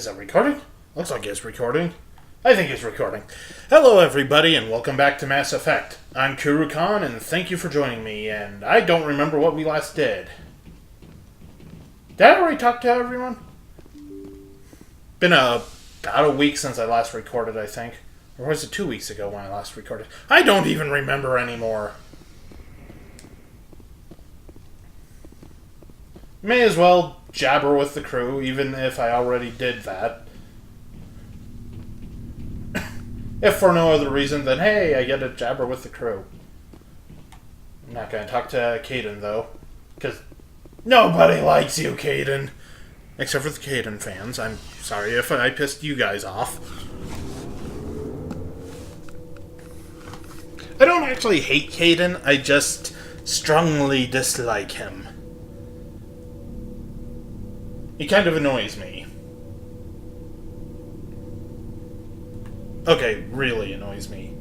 Is it recording? Looks like it's recording. I think it's recording. Hello everybody and welcome back to Mass Effect. I'm Kuru Khan and thank you for joining me, and I don't remember what we last did. Did I already talk to everyone? Been about a week since I last recorded, I think. Or was it 2 weeks ago when I last recorded? I don't even remember anymore. May as well jabber with the crew, even if I already did that. If for no other reason than, hey, I get to jabber with the crew. I'm not going to talk to Caden, though. Because nobody likes you, Caden. Except for the Caden fans. I'm sorry if I pissed you guys off. I don't actually hate Caden, I just strongly dislike him. He kind of annoys me. Okay, really annoys me.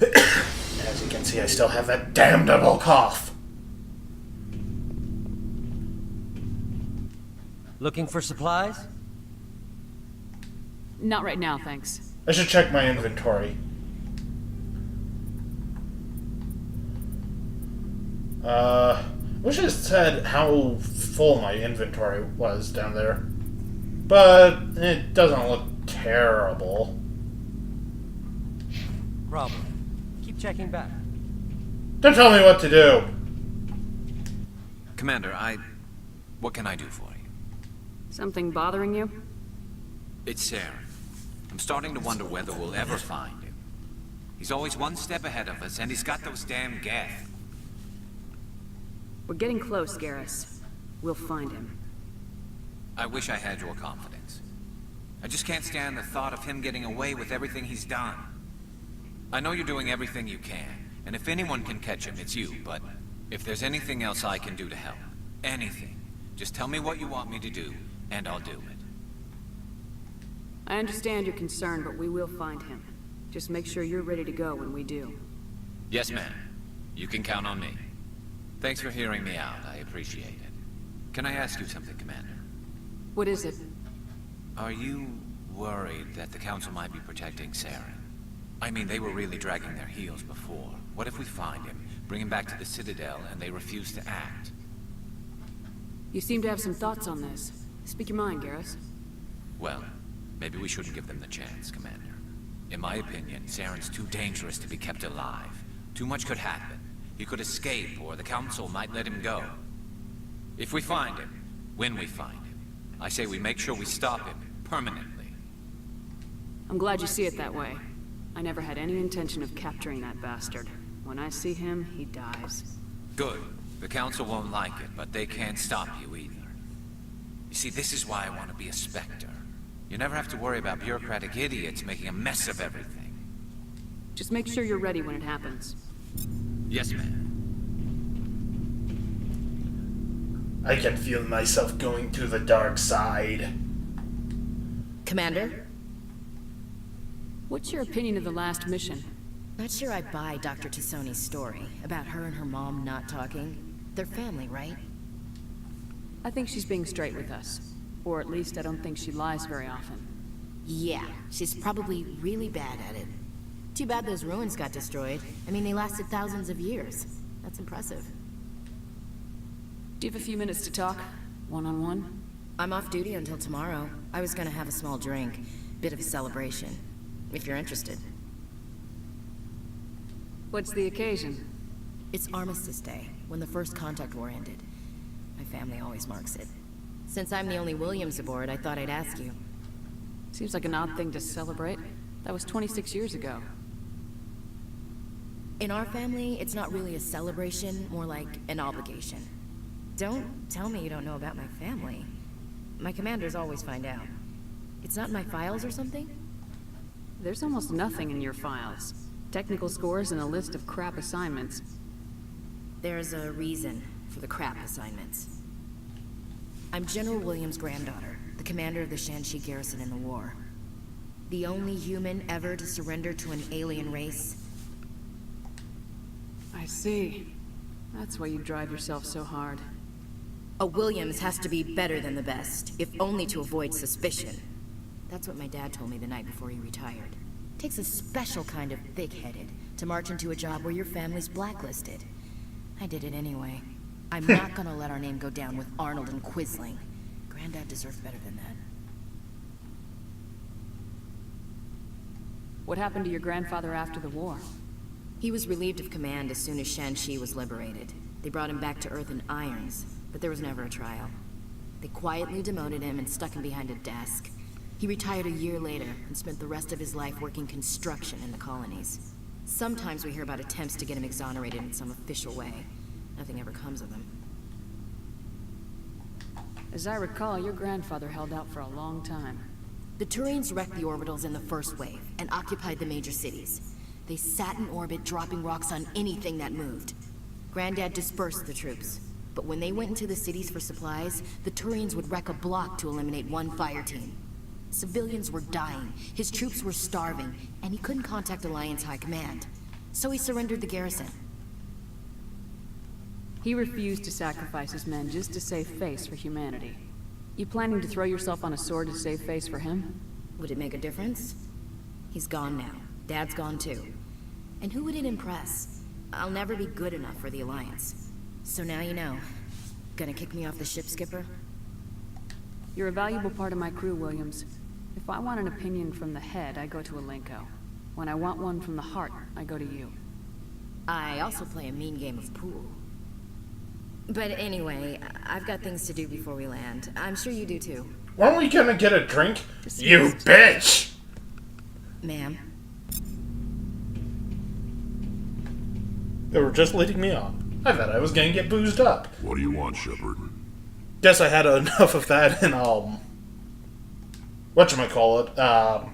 As you can see, I still have that damn double cough. Looking for supplies? Not right now, thanks. I should check my inventory. Wish it said how full my inventory was down there. But it doesn't look terrible. Problem. Keep checking back. Don't tell me what to do. Commander, what can I do for you? Something bothering you? It's Saren. I'm starting to wonder whether we'll ever find him. He's always one step ahead of us, and he's got those damn Geth. We're getting close, Garrus. We'll find him. I wish I had your confidence. I just can't stand the thought of him getting away with everything he's done. I know you're doing everything you can, and if anyone can catch him, it's you, but if there's anything else I can do to help, anything, just tell me what you want me to do, and I'll do it. I understand your concern, but we will find him. Just make sure you're ready to go when we do. Yes, ma'am. You can count on me. Thanks for hearing me out. I appreciate it. Can I ask you something, Commander? What is it? Are you worried that the Council might be protecting Saren? I mean, they were really dragging their heels before. What if we find him, bring him back to the Citadel, and they refuse to act? You seem to have some thoughts on this. Speak your mind, Garrus. Well, maybe we shouldn't give them the chance, Commander. In my opinion, Saren's too dangerous to be kept alive. Too much could happen. He could escape, or the Council might let him go. If we find him, when we find him, I say we make sure we stop him, permanently. I'm glad you see it that way. I never had any intention of capturing that bastard. When I see him, he dies. Good. The Council won't like it, but they can't stop you either. You see, this is why I want to be a Spectre. You never have to worry about bureaucratic idiots making a mess of everything. Just make sure you're ready when it happens. Yes, ma'am. I can feel myself going to the dark side. Commander? What's your opinion of the last mission? Not sure I buy Dr. T'Soni's story about her and her mom not talking. They're family, right? I think she's being straight with us. Or at least I don't think she lies very often. Yeah, she's probably really bad at it. Too bad those ruins got destroyed. I mean, they lasted thousands of years. That's impressive. Do you have a few minutes to talk? One-on-one? I'm off duty until tomorrow. I was gonna have a small drink. Bit of a celebration. If you're interested. What's the occasion? It's Armistice Day, when the First Contact War ended. My family always marks it. Since I'm the only Williams aboard, I thought I'd ask you. Seems like an odd thing to celebrate. That was 26 years ago. In our family, it's not really a celebration, more like an obligation. Don't tell me you don't know about my family. My commanders always find out. It's not in my files or something? There's almost nothing in your files. Technical scores and a list of crap assignments. There's a reason for the crap assignments. I'm General Williams' granddaughter, the commander of the Shanxi garrison in the war. The only human ever to surrender to an alien race. I see. That's why you drive yourself so hard. A Williams has to be better than the best, if only to avoid suspicion. That's what my dad told me the night before he retired. Takes a special kind of thick-headed to march into a job where your family's blacklisted. I did it anyway. I'm not gonna let our name go down with Arnold and Quisling. Granddad deserves better than that. What happened to your grandfather after the war? He was relieved of command as soon as Shanxi was liberated. They brought him back to Earth in irons, but there was never a trial. They quietly demoted him and stuck him behind a desk. He retired a year later and spent the rest of his life working construction in the colonies. Sometimes we hear about attempts to get him exonerated in some official way. Nothing ever comes of them. As I recall, your grandfather held out for a long time. The Turians wrecked the orbitals in the first wave and occupied the major cities. They sat in orbit, dropping rocks on anything that moved. Granddad dispersed the troops, but when they went into the cities for supplies, the Turians would wreck a block to eliminate one fire team. Civilians were dying, his troops were starving, and he couldn't contact Alliance High Command. So he surrendered the garrison. He refused to sacrifice his men just to save face for humanity. You planning to throw yourself on a sword to save face for him? Would it make a difference? He's gone now. Dad's gone too. And who would it impress? I'll never be good enough for the Alliance. So now you know. Gonna kick me off the ship, Skipper? You're a valuable part of my crew, Williams. If I want an opinion from the head, I go to Alenko. When I want one from the heart, I go to you. I also play a mean game of pool. But anyway, I've got things to do before we land. I'm sure you do too. Weren't we gonna get a drink? You bitch! Ma'am? They were just leading me on. I thought I was gonna get boozed up. What do you want, Shepard? Guess I had enough of that in, whatchamacallit,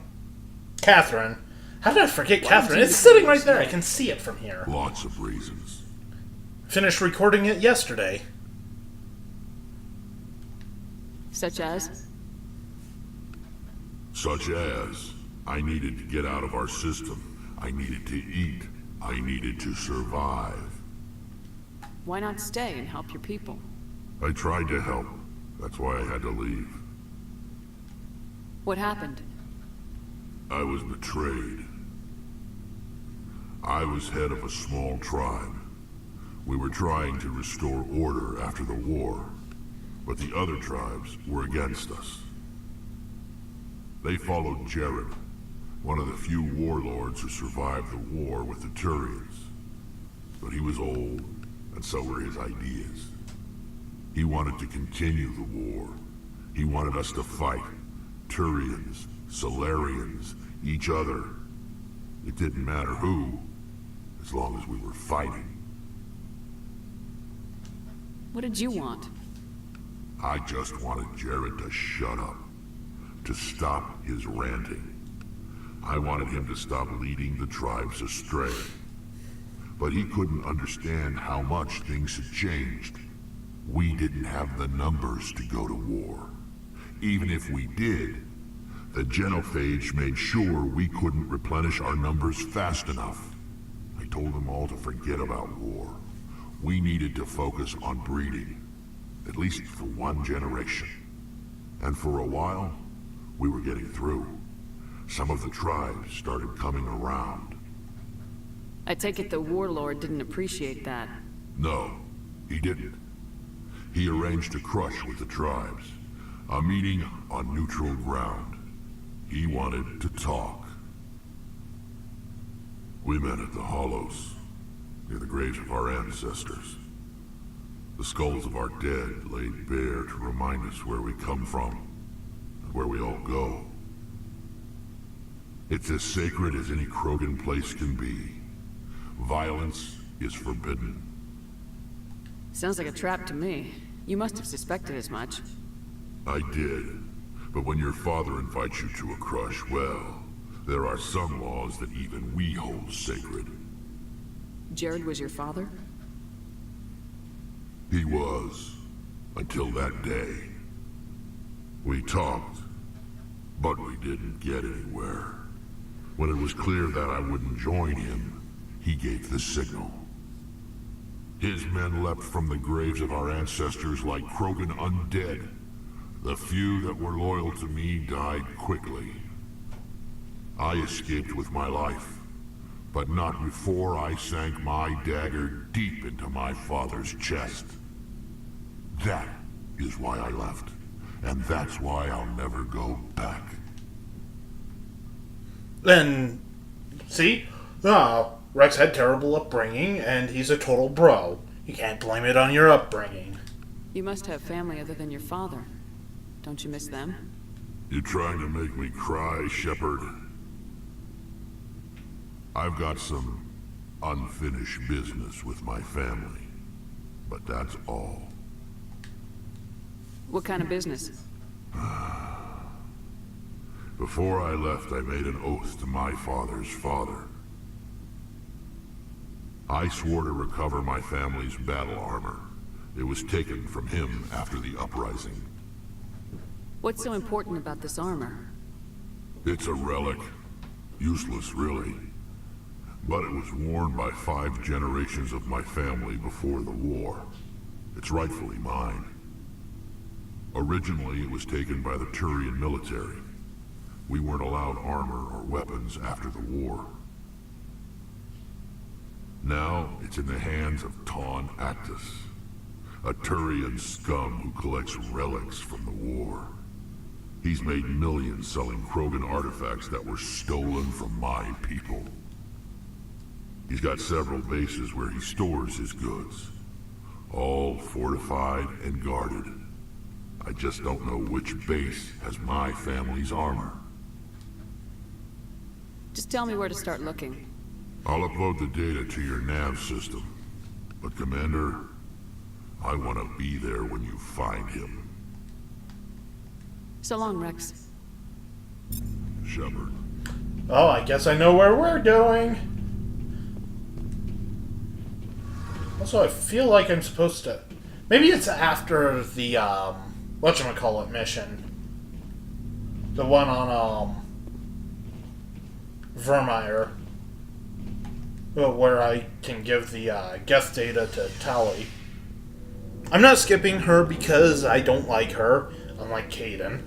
Catherine. How did I forget Catherine? It's sitting right there. I can see it from here. Lots of reasons. Finished recording it yesterday. Such as? Such as, I needed to get out of our system. I needed to eat. I needed to survive. Why not stay and help your people? I tried to help. That's why I had to leave. What happened? I was betrayed. I was head of a small tribe. We were trying to restore order after the war, but the other tribes were against us. They followed Jared, one of the few warlords who survived the war with the Turians. But he was old, and so were his ideas. He wanted to continue the war. He wanted us to fight. Turians, Solarians, each other. It didn't matter who, as long as we were fighting. What did you want? I just wanted Jared to shut up, to stop his ranting. I wanted him to stop leading the tribes astray. But he couldn't understand how much things had changed. We didn't have the numbers to go to war. Even if we did, the genophage made sure we couldn't replenish our numbers fast enough. I told them all to forget about war. We needed to focus on breeding, at least for one generation. And for a while, we were getting through. Some of the tribes started coming around. I take it the warlord didn't appreciate that. No, he didn't. He arranged a crush with the tribes. A meeting on neutral ground. He wanted to talk. We met at the Hollows, near the graves of our ancestors. The skulls of our dead laid bare to remind us where we come from, and where we all go. It's as sacred as any Krogan place can be. Violence is forbidden. Sounds like a trap to me. You must have suspected as much. I did. But when your father invites you to a crush, well, there are some laws that even we hold sacred. Jared was your father? He was, until that day. We talked, but we didn't get anywhere. When it was clear that I wouldn't join him, he gave the signal. His men leapt from the graves of our ancestors like Krogan undead. The few that were loyal to me died quickly. I escaped with my life, but not before I sank my dagger deep into my father's chest. That is why I left, and that's why I'll never go back. Then, see? Wrex had terrible upbringing, and he's a total bro. You can't blame it on your upbringing. You must have family other than your father. Don't you miss them? You trying to make me cry, Shepard? I've got some unfinished business with my family, but that's all. What kind of business? Before I left, I made an oath to my father's father. I swore to recover my family's battle armor. It was taken from him after the uprising. What's so important about this armor? It's a relic. Useless, really. But it was worn by 5 generations of my family before the war. It's rightfully mine. Originally, it was taken by the Turian military. We weren't allowed armor or weapons after the war. Now, it's in the hands of Ton Actus, a Turian scum who collects relics from the war. He's made millions selling Krogan artifacts that were stolen from my people. He's got several bases where he stores his goods, all fortified and guarded. I just don't know which base has my family's armor. Just tell me where to start looking. I'll upload the data to your nav system. But Commander, I want to be there when you find him. So long, Wrex. Shepard. Oh, I guess I know where we're going. Also, I feel like I'm supposed to... Maybe it's after the, whatchamacallit mission. The one on, Vermeer. Where I can give the, guest data to Tali. I'm not skipping her because I don't like her, unlike Caden.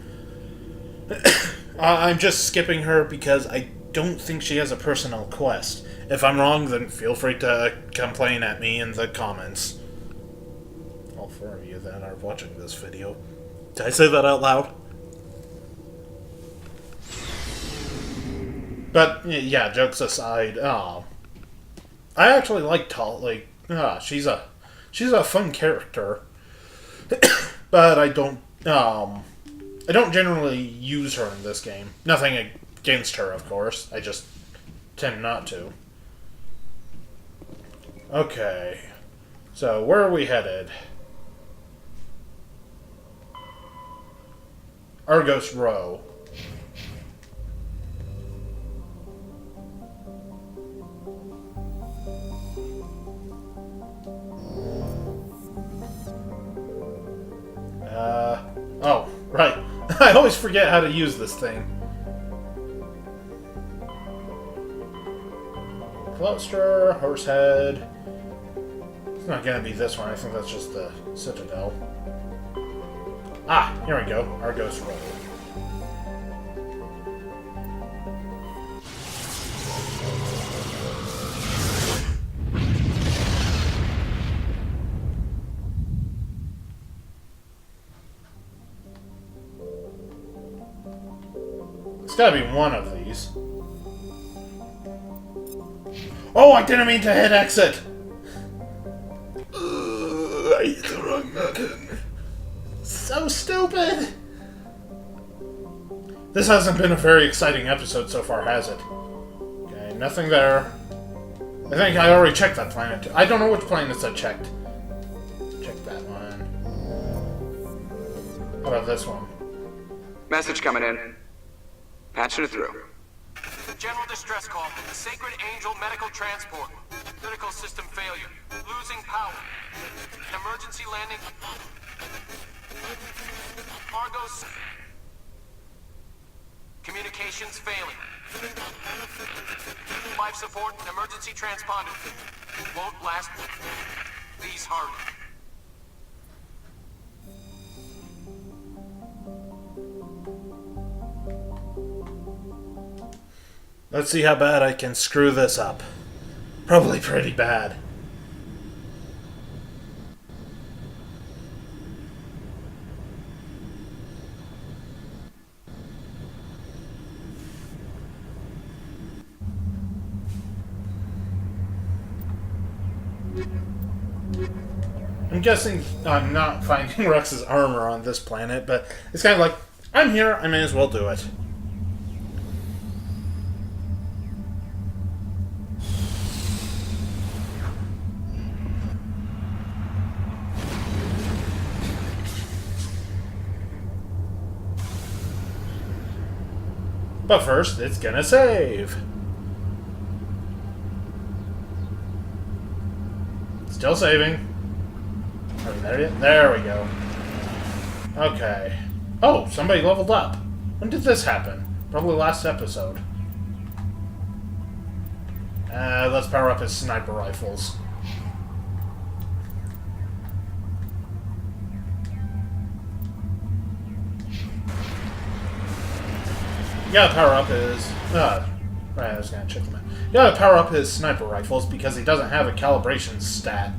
I'm just skipping her because I don't think she has a personal quest. If I'm wrong, then feel free to complain at me in the comments. All 4 of you that are watching this video. Did I say that out loud? But, yeah, jokes aside, I actually like Tali. She's a fun character. But I don't generally use her in this game. Nothing against her, of course. I just tend not to. Okay. So, where are we headed? Argos Row. Oh, right. I always forget how to use this thing. Cluster, Horsehead. It's not gonna be this one, I think that's just the Citadel. Ah, here we go. Argos Road. It's gotta be one of these. Oh, I didn't mean to hit exit! I hit the wrong button. So stupid! This hasn't been a very exciting episode so far, has it? Okay, nothing there. I think I already checked that planet. I don't know which planets I checked. Check that one. How about this one? Message coming in. Patching it through. General distress call. Sacred Angel medical transport. Critical system failure. Losing power. Emergency landing. Argos. Communications failing. Life support and emergency transponder. Won't last. Please hurry. Let's see how bad I can screw this up. Probably pretty bad. I'm guessing I'm not finding Wrex's armor on this planet, but it's kind of like, I'm here, I may as well do it. But first, it's gonna save. Still saving. Are we there yet? There we go. Okay. Oh, somebody leveled up. When did this happen? Probably last episode. Let's power up his sniper rifles. You gotta power up his... right, I was gonna check them out. You gotta power up his sniper rifles because he doesn't have a calibration stat.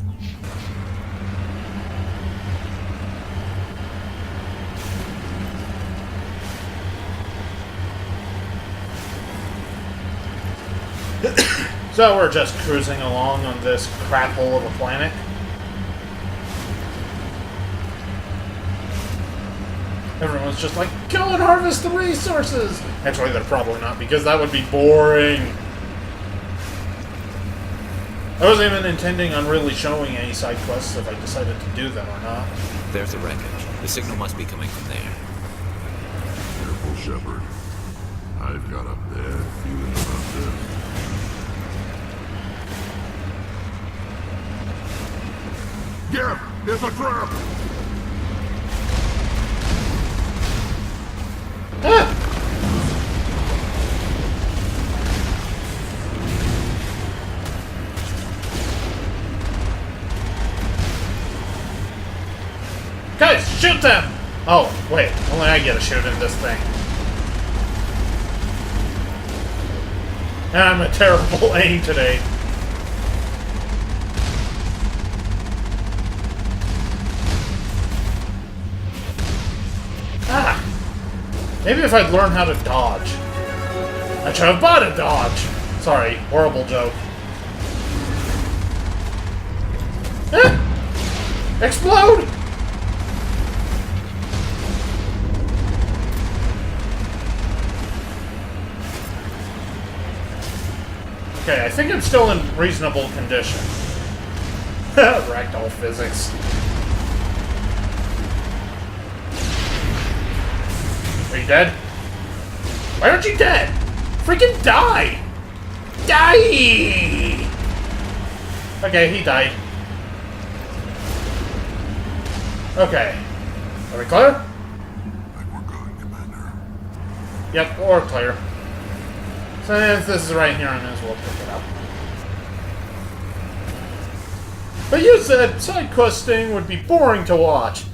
So we're just cruising along on this crap hole of a planet. Everyone's just like, go and harvest the resources! Actually, they're probably not, because that would be boring. I wasn't even intending on really showing any side quests if I decided to do them or not. There's the wreckage. The signal must be coming from there. Careful, Shepard. I've got a bad feeling about this. Gip! There's a trap! Ah! Guys, shoot them! Oh, wait, only I get a shoot in this thing. I'm a terrible aim today. Ah! Maybe if I'd learned how to dodge. I should have bought a dodge. Sorry, horrible joke. Ah! Explode! Okay, I think I'm still in reasonable condition. Ragdoll physics. Are you dead? Why aren't you dead? Freaking die! Die! Okay, he died. Okay. Are we clear? I think we're good, Commander. Yep, we're clear. So if this is right here, I may as well pick it up. But you said side questing would be boring to watch.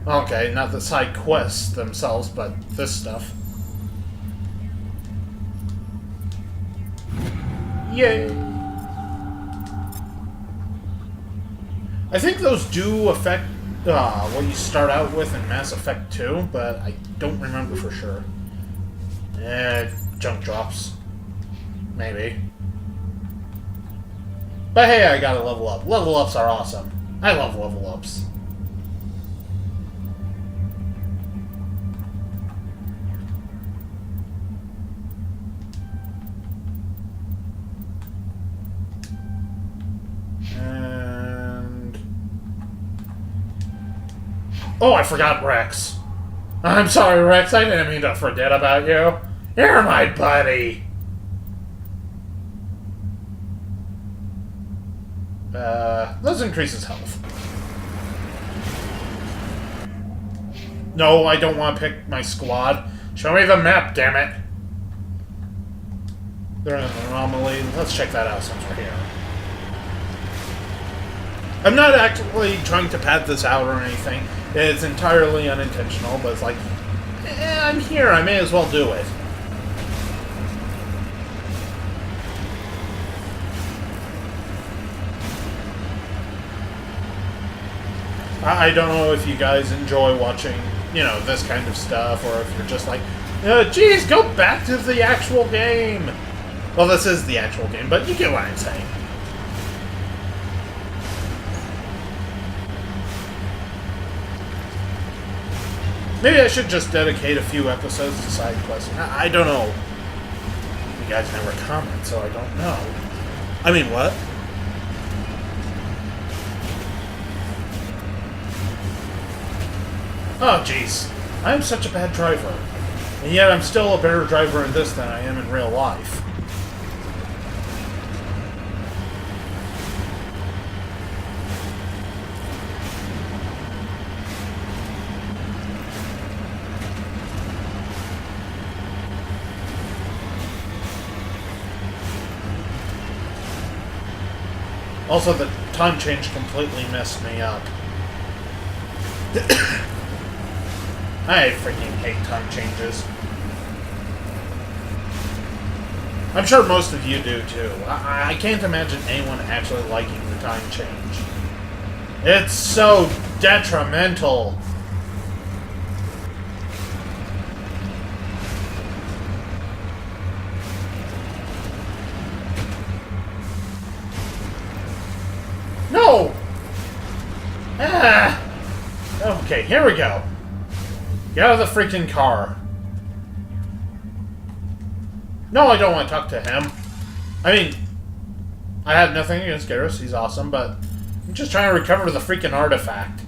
Okay, not the side quests themselves, but this stuff. Yay! I think those do affect what you start out with in Mass Effect 2, but I don't remember for sure. Junk drops. Maybe. But hey, I gotta level up. Level ups are awesome. I love level ups. And... oh, I forgot Wrex. I'm sorry, Wrex. I didn't mean to forget about you. You're my buddy. Let's increase his health. No, I don't want to pick my squad. Show me the map, damn it. They're an anomaly. Let's check that out since we're here. I'm not actually trying to pad this out or anything. It's entirely unintentional, but it's like, I'm here, I may as well do it. I don't know if you guys enjoy watching, you know, this kind of stuff, or if you're just like, geez, go back to the actual game. Well, this is the actual game, but you get what I'm saying. Maybe I should just dedicate a few episodes to side questing. I don't know. You guys never comment, so I don't know. I mean, what? Oh, jeez. I'm such a bad driver. And yet I'm still a better driver in this than I am in real life. Also, the time change completely messed me up. I freaking hate time changes. I'm sure most of you do too. I can't imagine anyone actually liking the time change. It's so detrimental. No! Ah! Okay, here we go. Get out of the freaking car. No, I don't want to talk to him. I mean, I have nothing against Garrus, he's awesome, but I'm just trying to recover the freaking artifact.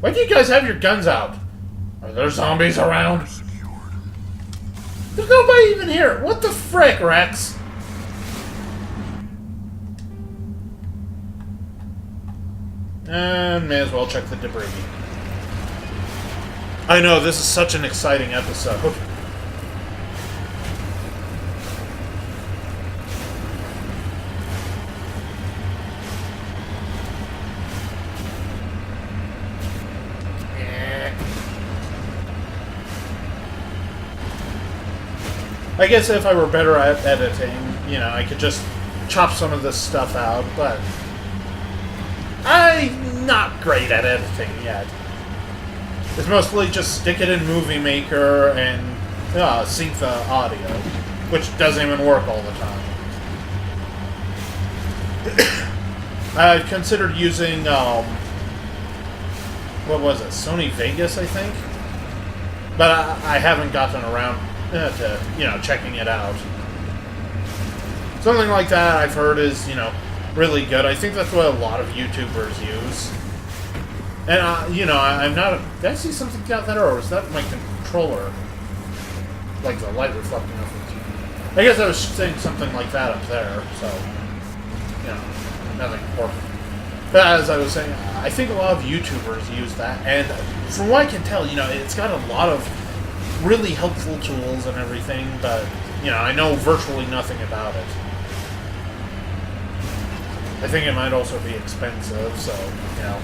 Why do you guys have your guns out? Are there zombies around? There's nobody even here. What the frick, Wrex? And may as well check the debris. I know, this is such an exciting episode. I guess if I were better at editing, you know, I could just chop some of this stuff out, but I'm not great at editing yet. It's mostly just stick it in Movie Maker and sync the audio, which doesn't even work all the time. I've considered using, what was it, Sony Vegas, I think? But I haven't gotten around to, you know, checking it out. Something like that I've heard is, you know, really good. I think that's what a lot of YouTubers use. And, you know, I'm not... Did I see something out there, or was that my controller? Like the light reflecting off the TV. I guess I was saying something like that up there, so... You know, nothing important. But as I was saying, I think a lot of YouTubers use that, and from what I can tell, you know, it's got a lot of really helpful tools and everything, but, you know, I know virtually nothing about it. I think it might also be expensive, so, you know,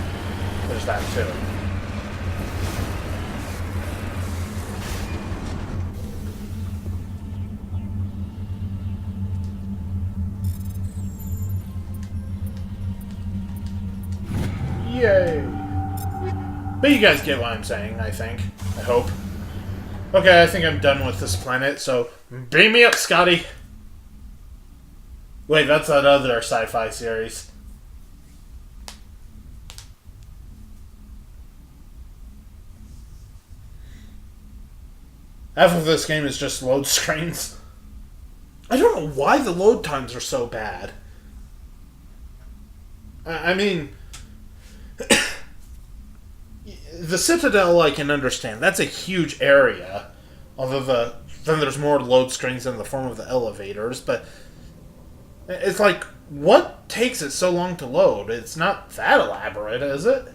there's that too. Yay! But you guys get what I'm saying, I think. I hope. Okay, I think I'm done with this planet, so beam me up, Scotty! Wait, that's that other sci-fi series. Half of this game is just load screens. I don't know why the load times are so bad. I mean... The Citadel I can understand. That's a huge area. Although then there's more load screens in the form of the elevators, but... It's like, what takes it so long to load? It's not that elaborate, is it?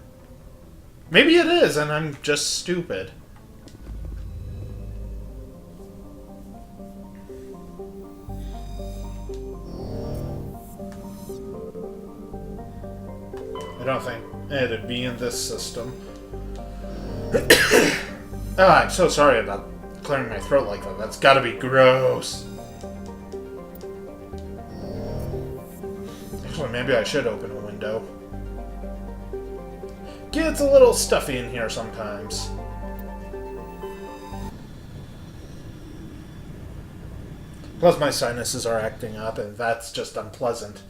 Maybe it is, and I'm just stupid. I don't think it'd be in this system. I'm so sorry about clearing my throat like that. That's gotta be gross. Actually, maybe I should open a window. Gets a little stuffy in here sometimes. Plus my sinuses are acting up, and that's just unpleasant.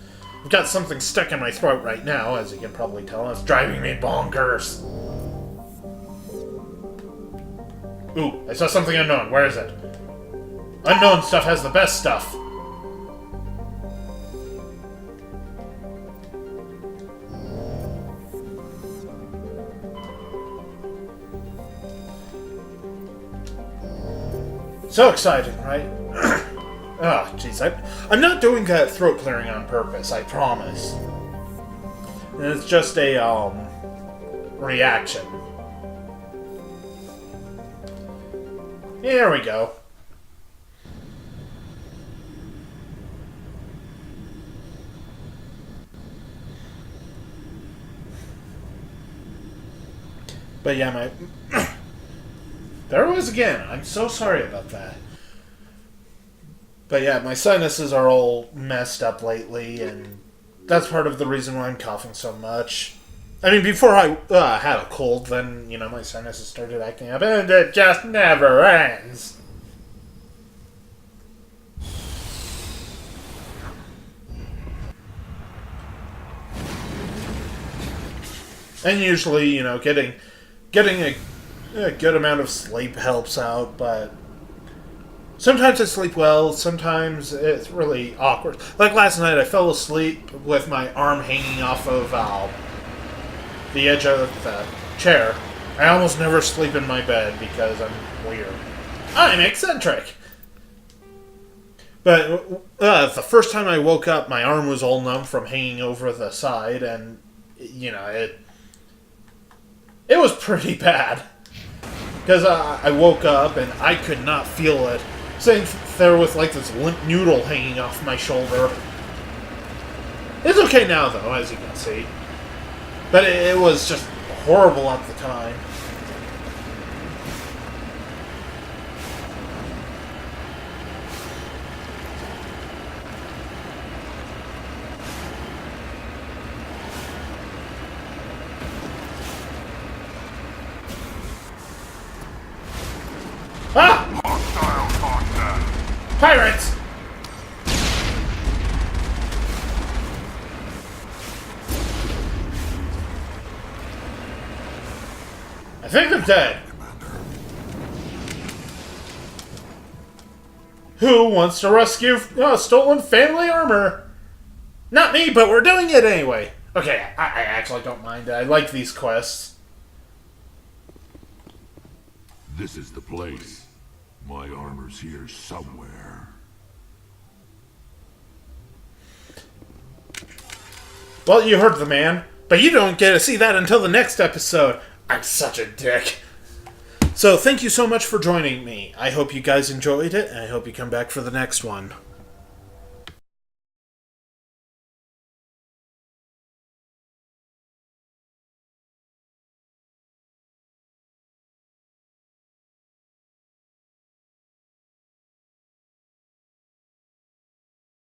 I've got something stuck in my throat right now, as you can probably tell. It's driving me bonkers. Ooh, I saw something unknown. Where is it? Unknown stuff has the best stuff. So exciting, right? Ah, jeez, I'm not doing that throat clearing on purpose, I promise. It's just a, reaction. Here we go. But yeah, my... There it was again. I'm so sorry about that. But yeah, my sinuses are all messed up lately, and that's part of the reason why I'm coughing so much. I mean, before I had a cold, then, you know, my sinuses started acting up, and it just never ends. And usually, you know, getting a good amount of sleep helps out, but sometimes I sleep well, sometimes it's really awkward. Like last night, I fell asleep with my arm hanging off of the edge of the chair. I almost never sleep in my bed because I'm weird. I'm eccentric! But the first time I woke up, my arm was all numb from hanging over the side, and, you know, it was pretty bad. Because I woke up and I could not feel it. Sitting there with like this limp noodle hanging off my shoulder. It's okay now though, as you can see. But it was just horrible at the time. Ah! Pirates! I think they're dead. Who wants to rescue stolen family armor? Not me, but we're doing it anyway. Okay, I actually don't mind. I like these quests. This is the place. My armor's here somewhere. Well, you heard the man, but you don't get to see that until the next episode. I'm such a dick. So thank you so much for joining me. I hope you guys enjoyed it, and I hope you come back for the next one.